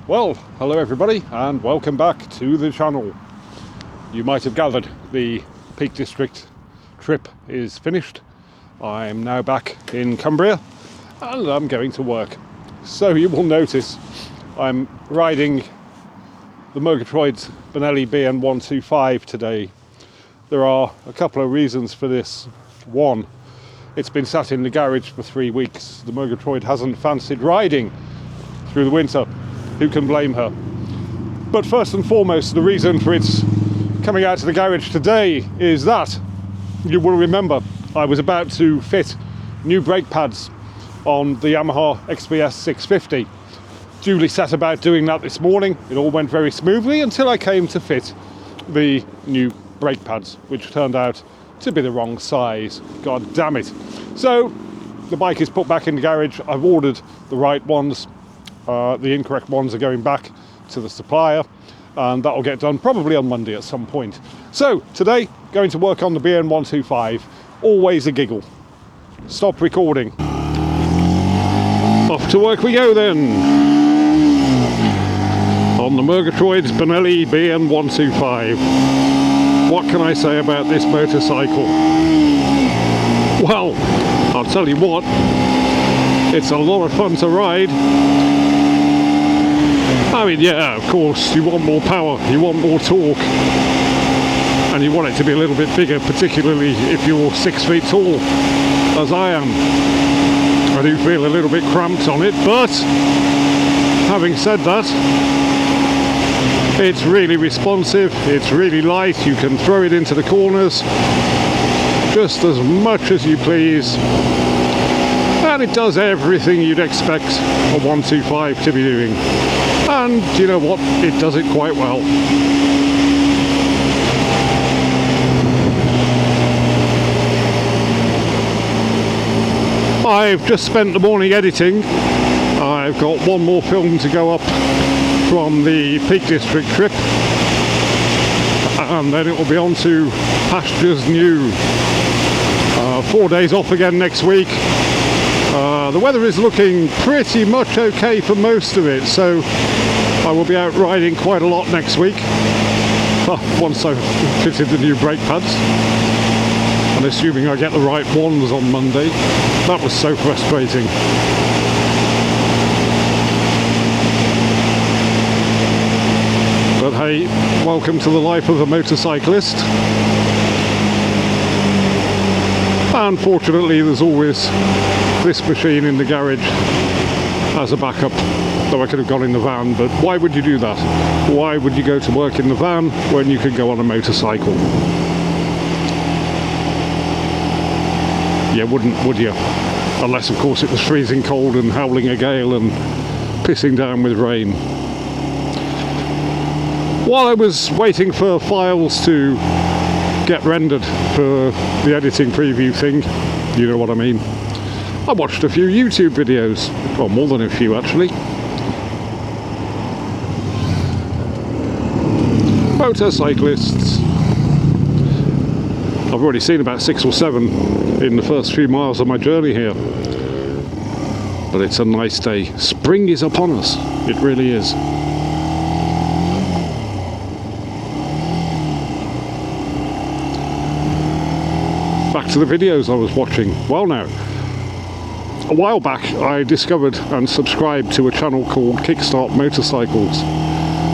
Well, hello everybody and welcome back to the channel. You might have gathered the Peak District trip is finished. I'm now back in Cumbria and I'm going to work. So you will notice I'm riding the Murgatroyd's Benelli BN125 today. There are a couple of reasons for this. One, it's been sat in the garage for 3 weeks. The Murgatroyd hasn't fancied riding through the winter. Who can blame her? But first and foremost, the reason for its coming out to the garage today is that you will remember I was about to fit new brake pads on the Yamaha XPS 650. Duly set about doing that this morning. It all went very smoothly until I came to fit the new brake pads, which turned out to be the wrong size. God damn it. So the bike is put back in the garage. I've ordered the right ones. The incorrect ones are going back to the supplier, and that will get done probably on Monday at some point. So today, going to work on the BN125. Always a giggle. Stop recording. Off to work we go then. On the Murgatroyd's Benelli BN125. What can I say about this motorcycle? Well, I'll tell you what, it's a lot of fun to ride. I mean, yeah, of course, you want more power, you want more torque, and you want it to be a little bit bigger, particularly if you're 6 feet tall, as I am. I do feel a little bit cramped on it, but having said that, it's really responsive, it's really light, you can throw it into the corners just as much as you please, and it does everything you'd expect a 125 to be doing. And you know what, it does it quite well. I've just spent the morning editing. I've got one more film to go up from the Peak District trip, and then it will be on to pastures new. 4 days off again next week. The weather is looking pretty much okay for most of it, so I will be out riding quite a lot next week. Once I've fitted the new brake pads, and assuming I get the right ones on Monday. That was so frustrating. But hey, welcome to the life of a motorcyclist. Unfortunately, there's always this machine in the garage as a backup, though I could have gone in the van, but why would you do that? Why would you go to work in the van when you could go on a motorcycle? Yeah, wouldn't, would you? Unless, of course, it was freezing cold and howling a gale and pissing down with rain. While I was waiting for files to get rendered for the editing preview thing, you know what I mean, I watched a few YouTube videos, well, more than a few actually. Motorcyclists. I've already seen about 6 or 7 in the first few miles of my journey here, but it's a nice day. Spring is upon us, it really is. Back to the videos I was watching. Well now, a while back I discovered and subscribed to a channel called Kickstart Motorcycles,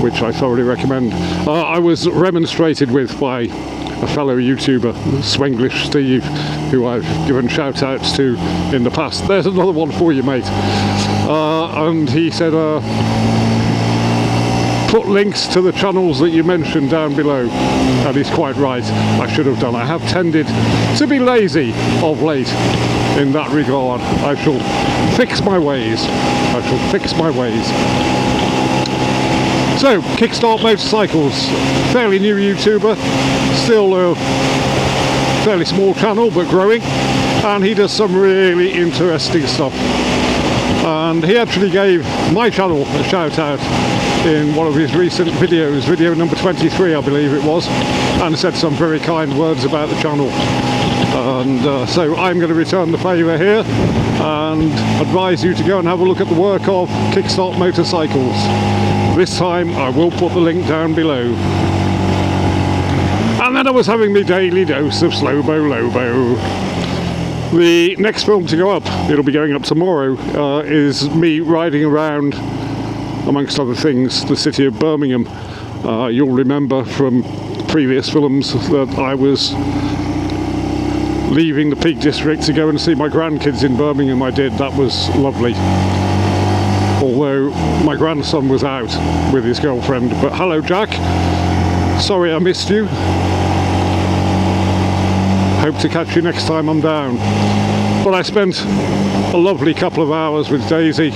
which I thoroughly recommend. I was remonstrated with by a fellow YouTuber, SwenglishSteve, who I've given shout outs to in the past. There's another one for you, mate. And he said, put links to the channels that you mentioned down below, and he's quite right. I should have done. I have tended to be lazy of late in that regard. I shall fix my ways. I shall fix my ways. So, Kickstart Motorcycles, fairly new YouTuber, still a fairly small channel but growing, and he does some really interesting stuff. And he actually gave my channel a shout out in one of his recent videos, video number 23 I believe it was, and said some very kind words about the channel. And so I'm going to return the favour here and advise you to go and have a look at the work of Kickstart Motorcycles. This time I will put the link down below. And then I was having my daily dose of SloboLobo. The next film to go up, it'll be going up tomorrow, is me riding around, amongst other things, the city of Birmingham. You'll remember from previous films that I was leaving the Peak District to go and see my grandkids in Birmingham. I did. That was lovely. Although my grandson was out with his girlfriend. But hello, Jack. Sorry I missed you. Hope to catch you next time I'm down. But I spent a lovely couple of hours with Daisy,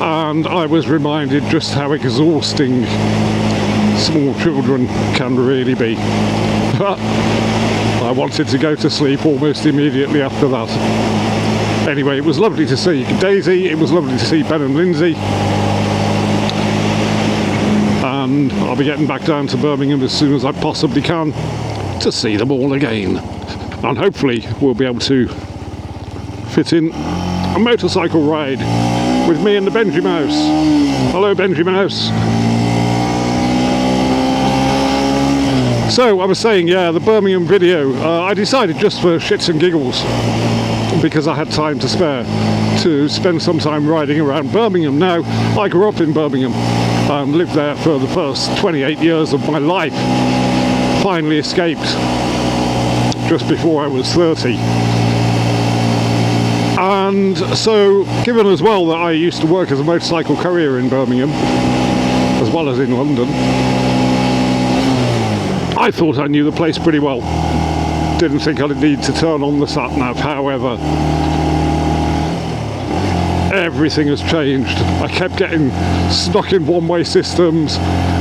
and I was reminded just how exhausting small children can really be. I wanted to go to sleep almost immediately after that. Anyway, it was lovely to see Daisy, it was lovely to see Ben and Lindsay, and I'll be getting back down to Birmingham as soon as I possibly can to see them all again. And hopefully we'll be able to fit in a motorcycle ride with me and the Benji Mouse. Hello, Benji Mouse. So I was saying, yeah, the Birmingham video, I decided just for shits and giggles, because I had time to spare, to spend some time riding around Birmingham. Now, I grew up in Birmingham and lived there for the first 28 years of my life. Finally escaped just before I was 30. And so, given as well that I used to work as a motorcycle courier in Birmingham, as well as in London, I thought I knew the place pretty well. Didn't think I'd need to turn on the sat-nav. However, everything has changed. I kept getting stuck in one-way systems.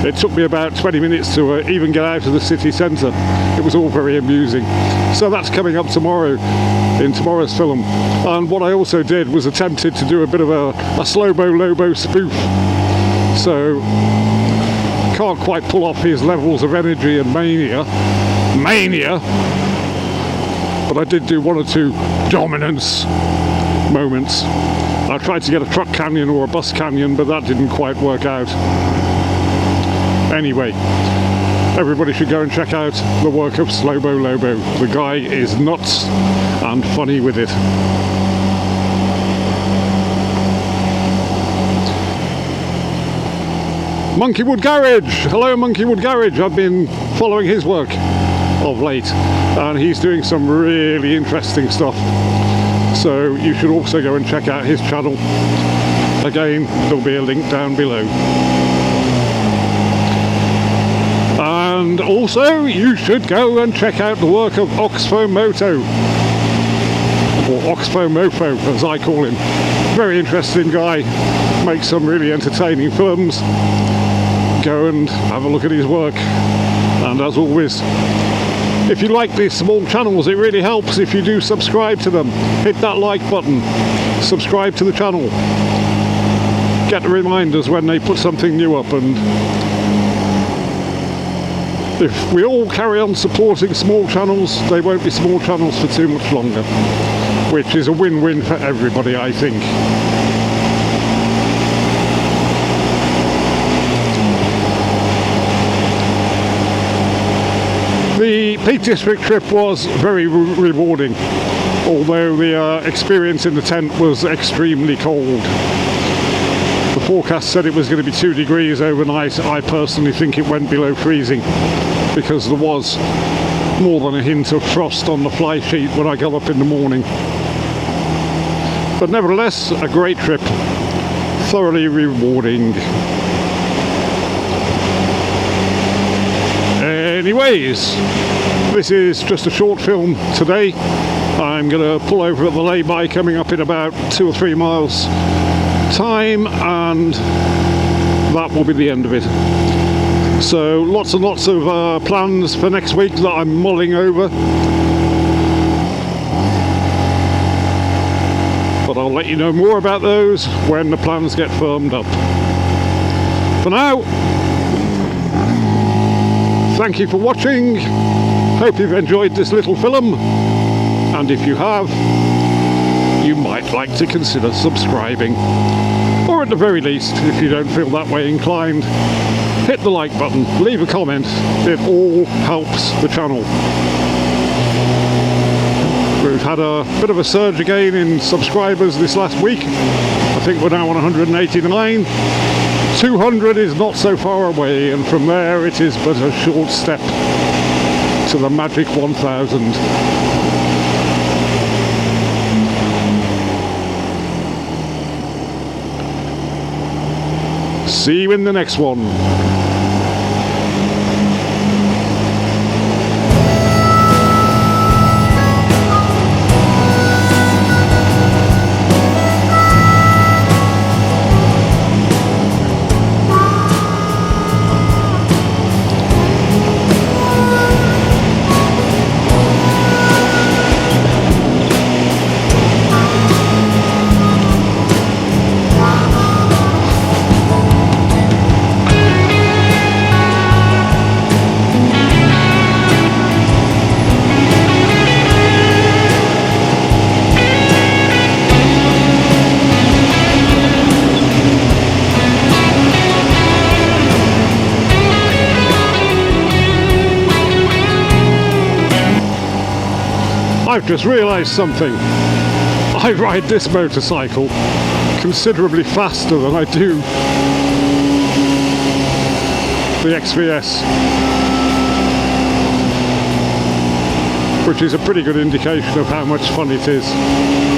It took me about 20 minutes to even get out of the city centre. It was all very amusing. So that's coming up tomorrow in tomorrow's film. And what I also did was attempted to do a bit of a SloboLobo spoof. So can't quite pull off his levels of energy and mania, but I did do one or two dominance moments. I tried to get a truck canyon or a bus canyon, but that didn't quite work out. Anyway, everybody should go and check out the work of SloboLobo. The guy is nuts and funny with it. Monkeywood Garage! Hello, Monkeywood Garage. I've been following his work of late, and he's doing some really interesting stuff. So you should also go and check out his channel. Again, there'll be a link down below. And also, you should go and check out the work of OxfoMoto, or OxfoMoto as I call him. Very interesting guy, makes some really entertaining films. Go and have a look at his work. And as always, if you like these small channels, it really helps if you do subscribe to them. Hit that like button, subscribe to the channel, get the reminders when they put something new up. And if we all carry on supporting small channels, they won't be small channels for too much longer, which is a win-win for everybody, I think. The Peak District trip was very rewarding, although the experience in the tent was extremely cold. The forecast said it was going to be 2 degrees overnight. I personally think it went below freezing, because there was more than a hint of frost on the fly sheet when I got up in the morning. But nevertheless, a great trip, thoroughly rewarding. Anyways, this is just a short film today. I'm going to pull over at the lay-by coming up in about 2 or 3 miles time, and that will be the end of it. So lots and lots of plans for next week that I'm mulling over, but I'll let you know more about those when the plans get firmed up. For now, thank you for watching. Hope you've enjoyed this little film, and if you have, you might like to consider subscribing. All or at the very least, if you don't feel that way inclined, hit the like button, leave a comment. It all helps the channel. We've had a bit of a surge again in subscribers this last week. I think we're now on 189. 200 is not so far away, and from there it is but a short step to the magic 1000. See you in the next one. I've just realised something. I ride this motorcycle considerably faster than I do the XVS, which is a pretty good indication of how much fun it is.